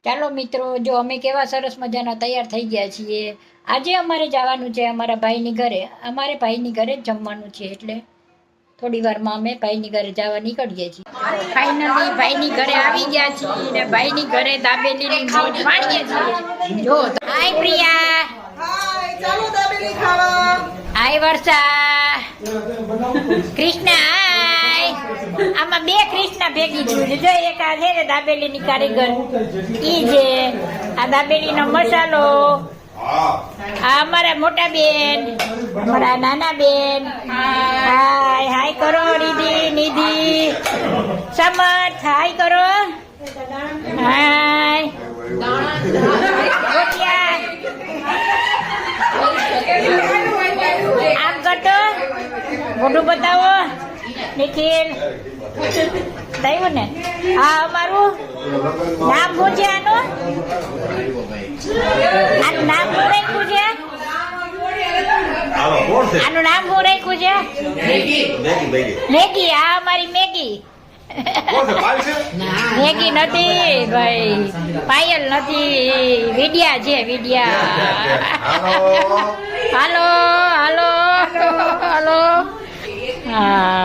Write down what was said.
ચાલો મિત્રો, જો અમે કેવા સરસ મજાના તૈયાર થઈ ગયા છીએ. આજે અમારે જવાનું છે અમારા ભાઈની ઘરે. અમારે ભાઈની ઘરે જ જમવાનું છે, એટલે થોડી વારમાં અમે ભાઈની ઘરે જવા નીકળીએ છીએ. ફાઇનલી ભાઈની ઘરે આવી ગયા છીએ ને ભાઈની ઘરે દાબેલીની મોજ માણીએ છીએ. જો હાય પ્રિયા, હાય, ચાલો દાબેલી ખાવા. હાય વર્ષા, કૃષ્ણા હાય. આમાં બે કૃષ્ણા ભેગી છું. જો એક આ છે ને દાબેલીની કારીગર, ઈ છે. આ દાબેલીનો મસાલો. આ અમારા મોટા બેન, અમારા નાના બેન. હાય હાય કરો રીધિ, નિધિ, સમર્થ, હાય કરો. હાય ગોટિયા. આમ કરતો મોઢું બતાવો. નિખિલ થયું ને? હા, અમારું નામ શું છે? આનું નામ શું રાખ્યું છે? આનું નામ શું રાખ્યું છે? મેગી. આ અમારી મેગી. મેગી નથી ભાઈ, પાયલ નથી, વિડિયા છે, વિડિયા. હાલો હાલો હાલો. હા